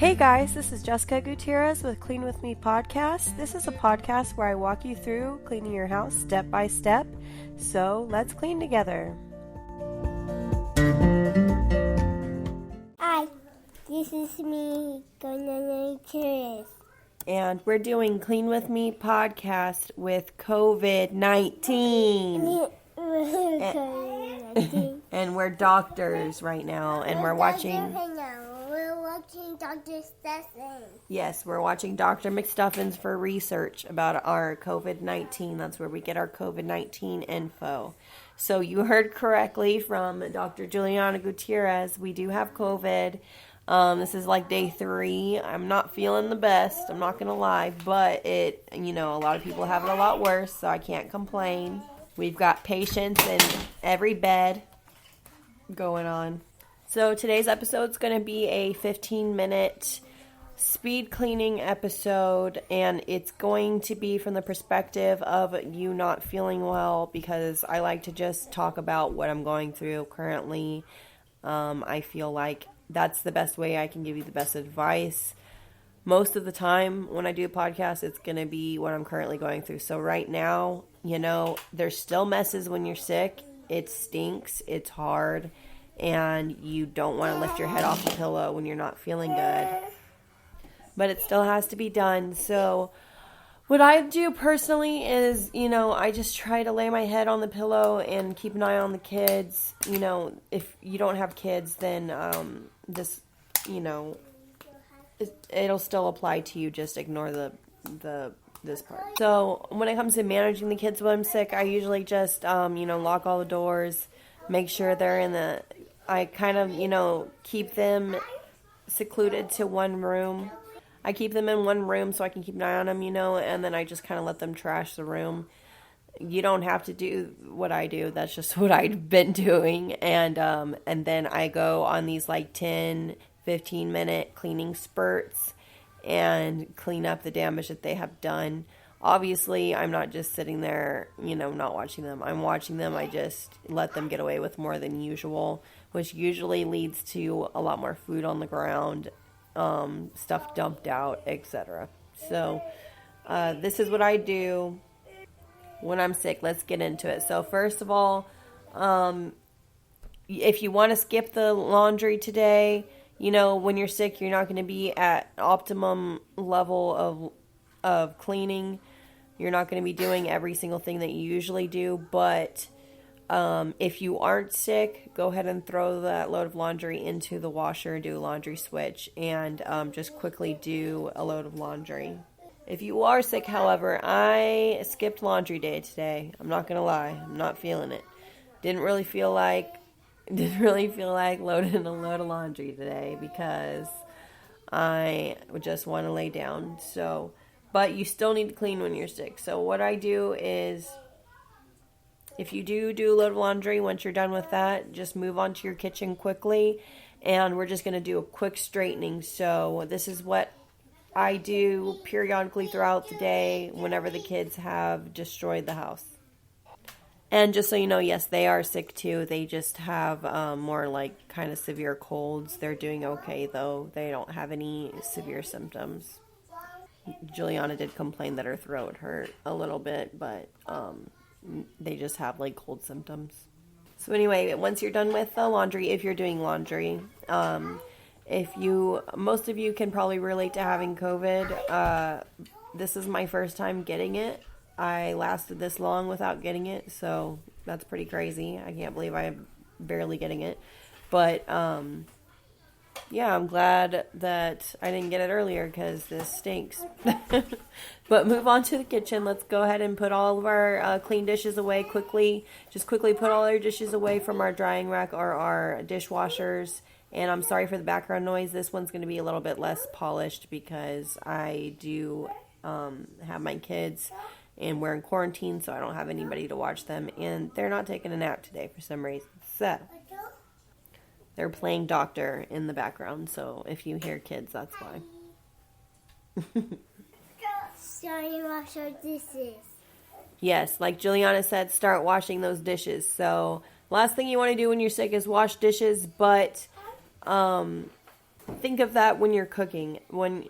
Hey guys, this is Jessica Gutierrez with Clean With Me podcast. This is a podcast where I walk you through cleaning your house step by step. So let's clean together. Hi, this is me, Gutierrez. And we're doing Clean With Me podcast with COVID-19. And we're doctors right now, and we're watching Dr. Stuffins. Yes, we're watching Dr. McStuffins for research about our COVID-19. That's where we get our COVID-19 info. So you heard correctly from Dr. Juliana Gutierrez. We do have COVID. This is like day 3. I'm not feeling the best. I'm not going to lie. But a lot of people have it a lot worse, so I can't complain. We've got patients in every bed going on. So today's episode is going to be a 15-minute speed cleaning episode, and it's going to be from the perspective of you not feeling well, because I like to just talk about what I'm going through currently. I feel like that's the best way I can give you the best advice. Most of the time when I do a podcast, it's going to be what I'm currently going through. So right now, there's still messes when you're sick. It stinks. It's hard. And you don't want to lift your head off the pillow when you're not feeling good. But it still has to be done. So what I do personally is, I just try to lay my head on the pillow and keep an eye on the kids. If you don't have kids, then it'll still apply to you. Just ignore this part. So when it comes to managing the kids when I'm sick, I usually just, lock all the doors, make sure they're I kind of, keep them secluded to one room. I keep them in one room so I can keep an eye on them, and then I just kind of let them trash the room. You don't have to do what I do. That's just what I've been doing. And then I go on these 10, 15-minute cleaning spurts and clean up the damage that they have done. Obviously, I'm not just sitting there, not watching them. I'm watching them. I just let them get away with more than usual, which usually leads to a lot more food on the ground, stuff dumped out, etc. So, this is what I do when I'm sick. Let's get into it. So, first of all, if you want to skip the laundry today, when you're sick, you're not going to be at optimum level of cleaning. You're not going to be doing every single thing that you usually do, but if you aren't sick, go ahead and throw that load of laundry into the washer, do a laundry switch, and just quickly do a load of laundry. If you are sick, however, I skipped laundry day today. I'm not going to lie. I'm not feeling it. Didn't really feel like loading a load of laundry today because I just want to lay down. But you still need to clean when you're sick. So what I do is, if you do a load of laundry, once you're done with that, just move on to your kitchen quickly. And we're just going to do a quick straightening. So this is what I do periodically throughout the day whenever the kids have destroyed the house. And just so you know, yes, they are sick too. They just have more kind of severe colds. They're doing okay though. They don't have any severe symptoms. Juliana did complain that her throat hurt a little bit, but they just have cold symptoms. So anyway, once you're done with the laundry, if you're doing laundry, most of you can probably relate to having COVID. This is my first time getting it. I lasted this long without getting it, so that's pretty crazy. I can't believe I'm barely getting it. But yeah, I'm glad that I didn't get it earlier because this stinks. But move on to the kitchen. Let's go ahead and put all of our clean dishes away quickly. Just quickly put all our dishes away from our drying rack or our dishwashers. And I'm sorry for the background noise. This one's going to be a little bit less polished because I do have my kids and we're in quarantine, so I don't have anybody to watch them. And they're not taking a nap today for some reason. So they're playing doctor in the background, so if you hear kids, that's why. Sorry, wash our dishes. Yes, like Juliana said, start washing those dishes. So last thing you want to do when you're sick is wash dishes, but think of that when you're cooking. When,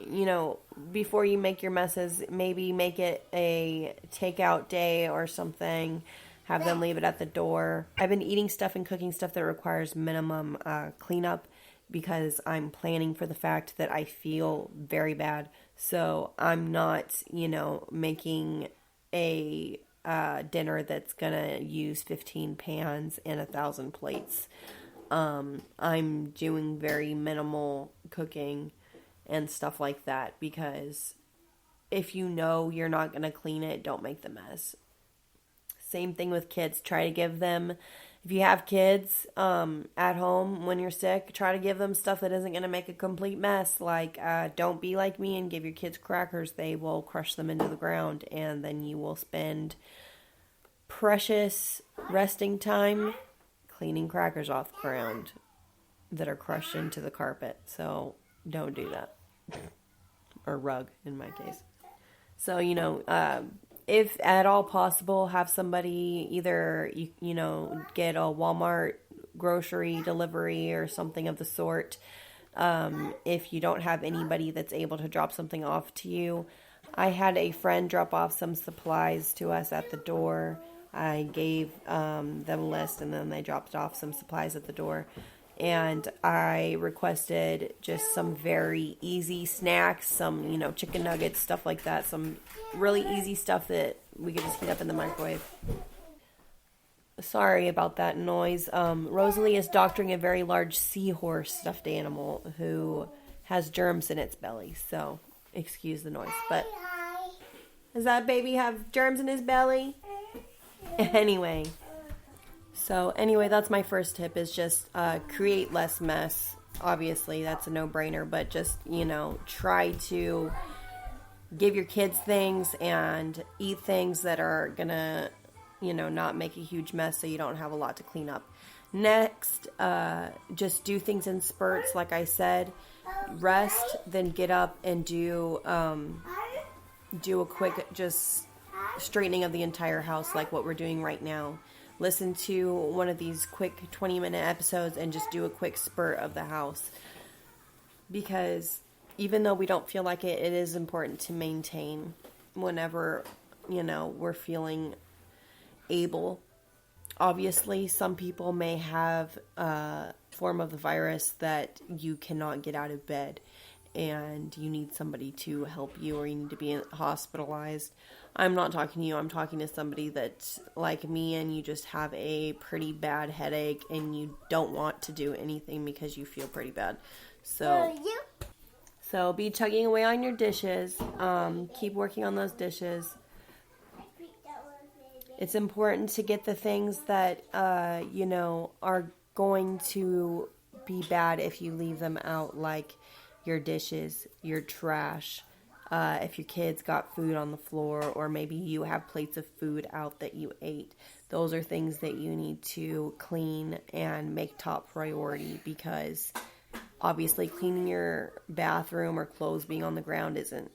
before you make your messes, maybe make it a takeout day or something. Have them leave it at the door. I've been eating stuff and cooking stuff that requires minimum cleanup because I'm planning for the fact that I feel very bad. So I'm not, making a dinner that's going to use 15 pans and 1,000 plates. I'm doing very minimal cooking and stuff like that because if you know you're not going to clean it, don't make the mess. Same thing with kids. Try to give them, if you have kids at home when you're sick, try to give them stuff that isn't going to make a complete mess. Like, don't be like me and give your kids crackers. They will crush them into the ground, and then you will spend precious resting time cleaning crackers off the ground that are crushed into the carpet. So don't do that. Or rug, in my case. So, if at all possible, have somebody either, get a Walmart grocery delivery or something of the sort. If you don't have anybody that's able to drop something off to you. I had a friend drop off some supplies to us at the door. I gave them a list, and then they dropped off some supplies at the door. And I requested just some very easy snacks, some, chicken nuggets, stuff like that. Some really easy stuff that we could just heat up in the microwave. Sorry about that noise. Rosalie is doctoring a very large seahorse stuffed animal who has germs in its belly. So, excuse the noise. But does that baby have germs in his belly? Anyway, that's my first tip is just create less mess. Obviously, that's a no-brainer, but just, try to give your kids things and eat things that are going to, not make a huge mess so you don't have a lot to clean up. Next, just do things in spurts, like I said. Rest, then get up and do a quick just straightening of the entire house like what we're doing right now. Listen to one of these quick 20-minute episodes and just do a quick spurt of the house. Because even though we don't feel like it, it is important to maintain whenever, we're feeling able. Obviously, some people may have a form of the virus that you cannot get out of bed and you need somebody to help you or you need to be hospitalized. I'm not talking to you. I'm talking to somebody that's like me and you just have a pretty bad headache and you don't want to do anything because you feel pretty bad. So be chugging away on your dishes. Keep working on those dishes. It's important to get the things that, are going to be bad if you leave them out, like your dishes, your trash. If your kids got food on the floor or maybe you have plates of food out that you ate, those are things that you need to clean and make top priority because obviously cleaning your bathroom or clothes being on the ground isn't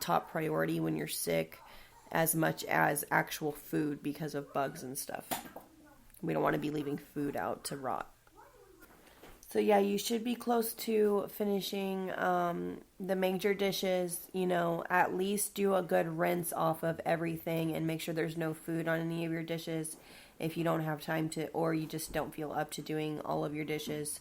top priority when you're sick as much as actual food because of bugs and stuff. We don't want to be leaving food out to rot. So yeah, you should be close to finishing the major dishes, at least do a good rinse off of everything and make sure there's no food on any of your dishes if you don't have time to, or you just don't feel up to doing all of your dishes.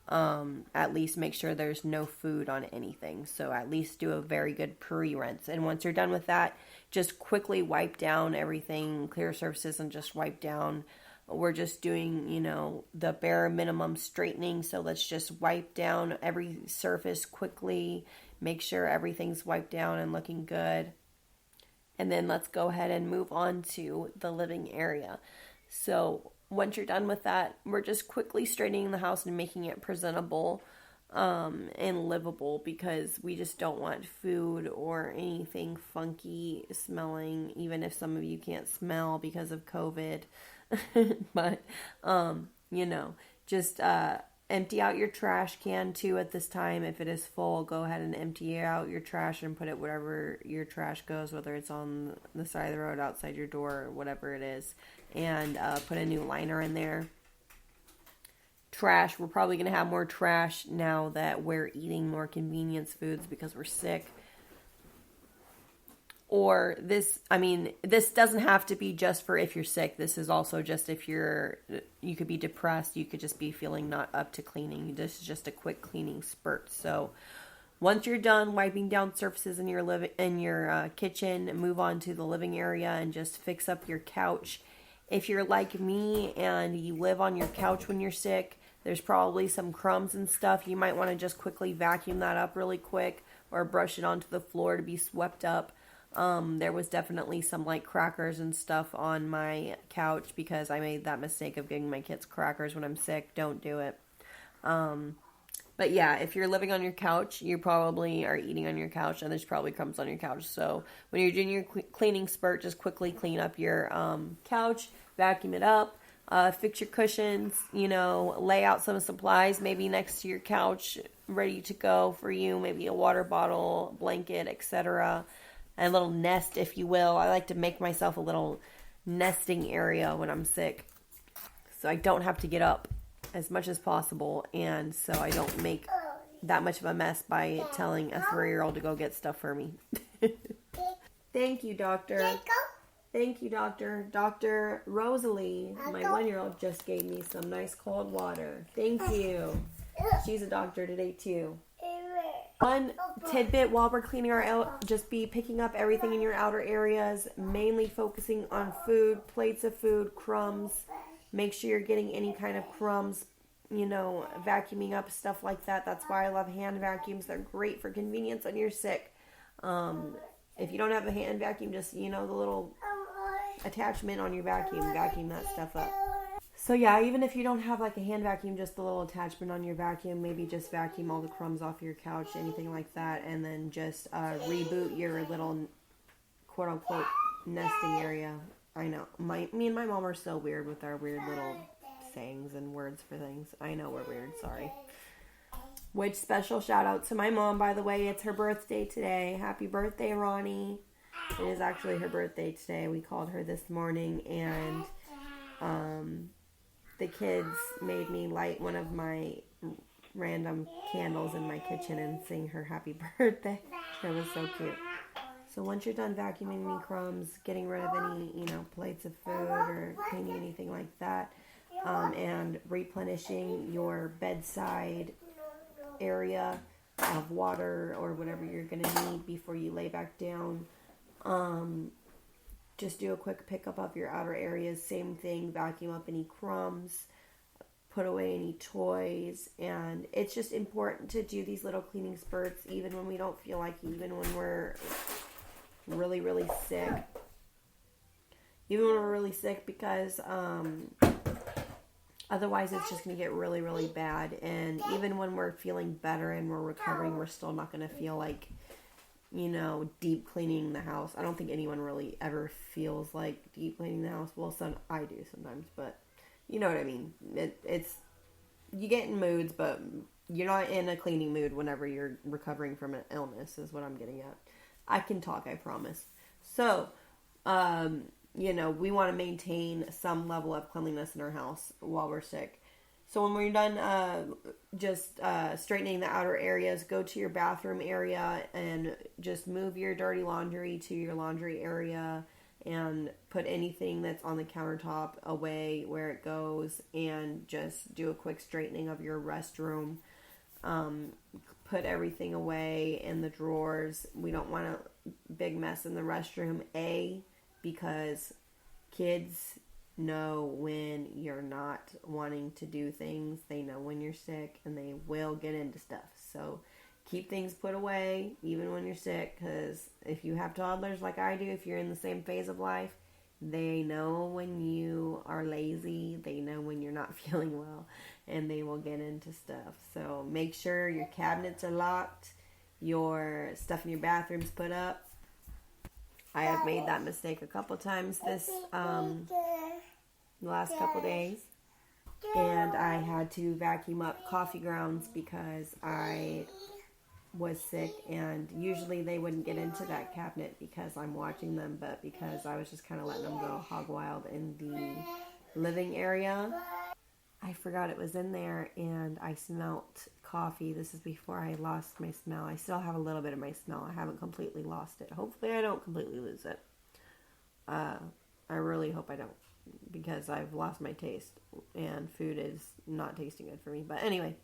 At least make sure there's no food on anything. So at least do a very good pre-rinse. And once you're done with that, just quickly wipe down everything, clear surfaces and just wipe down. We're just doing, the bare minimum straightening. So let's just wipe down every surface quickly. Make sure everything's wiped down and looking good. And then let's go ahead and move on to the living area. So once you're done with that, we're just quickly straightening the house and making it presentable and livable because we just don't want food or anything funky smelling, even if some of you can't smell because of COVID. But, just empty out your trash can too at this time. If it is full, go ahead and empty out your trash and put it wherever your trash goes, whether it's on the side of the road, outside your door, or whatever it is. And put a new liner in there. trash. We're probably going to have more trash now that we're eating more convenience foods because we're sick. Or this doesn't have to be just for if you're sick. This is also just if you could be depressed. You could just be feeling not up to cleaning. This is just a quick cleaning spurt. So once you're done wiping down surfaces in your kitchen, move on to the living area and just fix up your couch. If you're like me and you live on your couch when you're sick, there's probably some crumbs and stuff. You might want to just quickly vacuum that up really quick or brush it onto the floor to be swept up. There was definitely some like crackers and stuff on my couch because I made that mistake of giving my kids crackers when I'm sick. Don't do it. But yeah, if you're living on your couch, you probably are eating on your couch and there's probably crumbs on your couch. So when you're doing your cleaning spurt, just quickly clean up your couch, vacuum it up, fix your cushions, lay out some supplies maybe next to your couch ready to go for you, maybe a water bottle, blanket, etc. A little nest, if you will. I like to make myself a little nesting area when I'm sick so I don't have to get up as much as possible, and so I don't make that much of a mess by telling a 3-year-old to go get stuff for me. Thank you, doctor. Thank you, doctor. Dr. Rosalie, my 1-year-old, just gave me some nice cold water. Thank you. She's a doctor today, too. One tidbit while we're cleaning our out, just be picking up everything in your outer areas, mainly focusing on food, plates of food, crumbs. Make sure you're getting any kind of crumbs, vacuuming up, stuff like that. That's why I love hand vacuums. They're great for convenience when you're sick. If you don't have a hand vacuum, just, the little attachment on your vacuum that stuff up. So yeah, even if you don't have like a hand vacuum, just the little attachment on your vacuum, maybe just vacuum all the crumbs off your couch, anything like that, and then just reboot your little quote-unquote nesting area. I know, me and my mom are so weird with our weird little sayings and words for things. I know we're weird, sorry. Which special shout out to my mom, by the way. It's her birthday today. Happy birthday, Ronnie. It is actually her birthday today. We called her this morning, and the kids made me light one of my random candles in my kitchen and sing her happy birthday. That was so cute. So once you're done vacuuming any crumbs, getting rid of any, plates of food or cleaning anything like that, and replenishing your bedside area of water or whatever you're going to need before you lay back down, just do a quick pickup of your outer areas. Same thing, vacuum up any crumbs, put away any toys, and it's just important to do these little cleaning spurts even when we don't feel like it, even when we're really, really sick. Even when we're really sick, because otherwise it's just going to get really, really bad. And even when we're feeling better and we're recovering, we're still not going to feel like, deep cleaning the house. I don't think anyone really ever feels like deep cleaning the house. Well, I do sometimes, but you know what I mean. It's you get in moods, but you're not in a cleaning mood whenever you're recovering from an illness, is what I'm getting at. I can talk, I promise. So, we want to maintain some level of cleanliness in our house while we're sick. So when we're done straightening the outer areas, go to your bathroom area and just move your dirty laundry to your laundry area and put anything that's on the countertop away where it goes, and just do a quick straightening of your restroom. Put everything away in the drawers. We don't want a big mess in the restroom, because kids know when you're not wanting to do things. They know when you're sick, and they will get into stuff. So keep things put away even when you're sick, because if you have toddlers like I do, if you're in the same phase of life, they know when you are lazy, they know when you're not feeling well, and they will get into stuff. So make sure your cabinets are locked, your stuff in your bathroom's put up. I have made that mistake a couple times this last couple days, and I had to vacuum up coffee grounds because I was sick, and usually they wouldn't get into that cabinet because I'm watching them, but because I was just kind of letting them go hog wild in the living area. I forgot it was in there, and I smelt coffee. This is before I lost my smell. I still have a little bit of my smell. I haven't completely lost it. Hopefully I don't completely lose it. I really hope I don't, because I've lost my taste, and food is not tasting good for me. But anyway,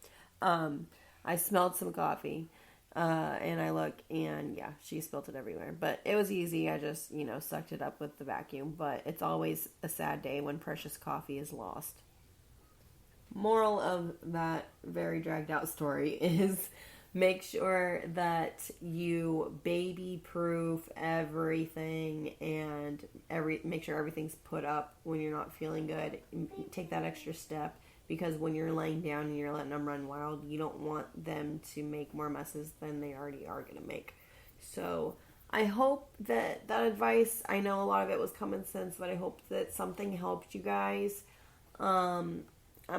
I smelled some coffee, and I look, and yeah, she spilled it everywhere. But it was easy. I just, sucked it up with the vacuum. But it's always a sad day when precious coffee is lost. Moral of that very dragged out story is make sure that you baby proof everything, and make sure everything's put up when you're not feeling good. Take that extra step, because when you're laying down and you're letting them run wild, you don't want them to make more messes than they already are going to make. So I hope that advice, I know a lot of it was common sense, but I hope that something helped you guys.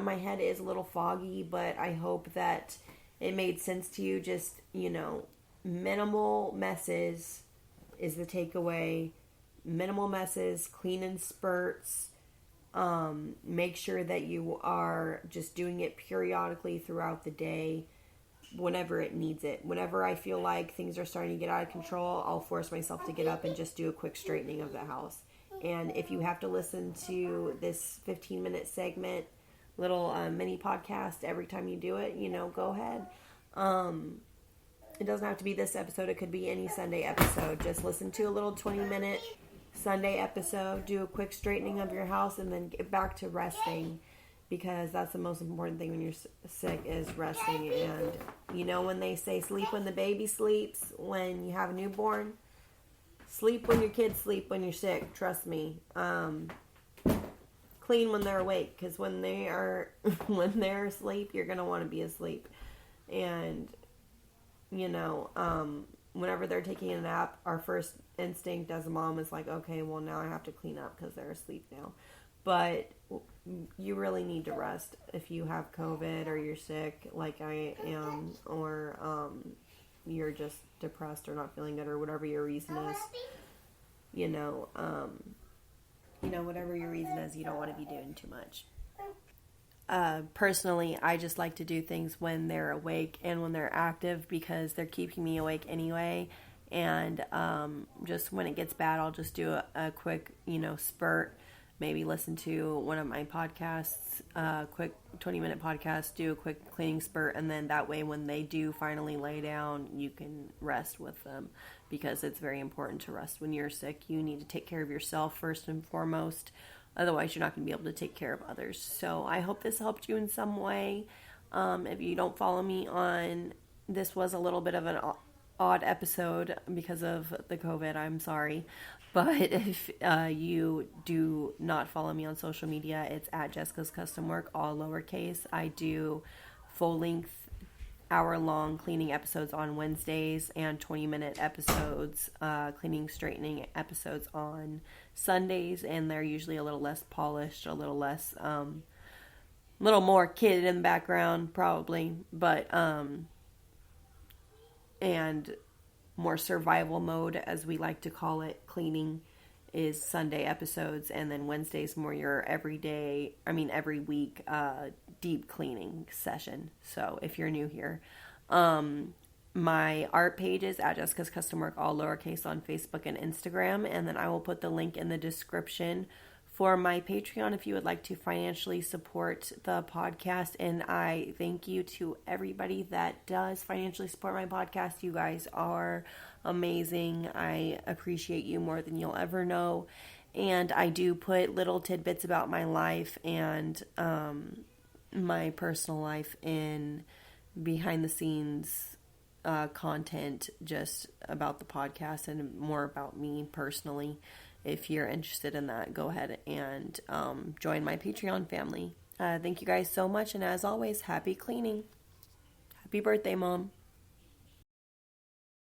My head is a little foggy, but I hope that it made sense to you. Just, minimal messes is the takeaway. Minimal messes, clean in spurts. Make sure that you are just doing it periodically throughout the day, whenever it needs it. Whenever I feel like things are starting to get out of control, I'll force myself to get up and just do a quick straightening of the house. And if you have to listen to this 15-minute segment, little mini podcast every time you do it, go ahead. It doesn't have to be this episode. It could be any Sunday episode. Just listen to a little 20-minute Sunday episode, do a quick straightening of your house, and then get back to resting, because that's the most important thing when you're sick, is resting. And when they say sleep when the baby sleeps, when you have a newborn, sleep when your kids sleep when you're sick. Trust me. Clean when they're awake, because when they're asleep, you're going to want to be asleep. And whenever they're taking a nap, our first instinct as a mom is like, okay, well, now I have to clean up because they're asleep now. But you really need to rest if you have COVID, or you're sick like I am, or you're just depressed or not feeling good, or whatever your reason is. Whatever your reason is, you don't want to be doing too much. Personally, I just like to do things when they're awake and when they're active, because they're keeping me awake anyway. And just when it gets bad, I'll just do a quick, spurt. Maybe listen to one of my podcasts, quick 20-minute podcast, do a quick cleaning spurt, and then that way when they do finally lay down, you can rest with them, because it's very important to rest when you're sick. You need to take care of yourself first and foremost. Otherwise, you're not going to be able to take care of others. So I hope this helped you in some way. If you don't follow me this was a little bit of an odd episode because of the COVID. I'm sorry. But if you do not follow me on social media, it's at Jessica's Custom Work, all lowercase. I do full-length, hour-long cleaning episodes on Wednesdays, and 20-minute episodes, cleaning, straightening episodes on Sundays, and they're usually a little less polished, a little less, little more kid in the background, probably, but, and more survival mode, as we like to call it, cleaning, is Sunday episodes, and then Wednesday's more your every week, deep cleaning session. So if you're new here, my art page is at Jessica's Custom Work, all lowercase, on Facebook and Instagram, and then I will put the link in the description for my Patreon if you would like to financially support the podcast. And I thank you to everybody that does financially support my podcast. You guys are amazing. I appreciate you more than you'll ever know. And I do put little tidbits about my life and my personal life in behind the scenes content, just about the podcast and more about me personally. If you're interested in that, go ahead and join my Patreon family. Thank you guys so much, and as always, happy cleaning. Happy birthday, Mom.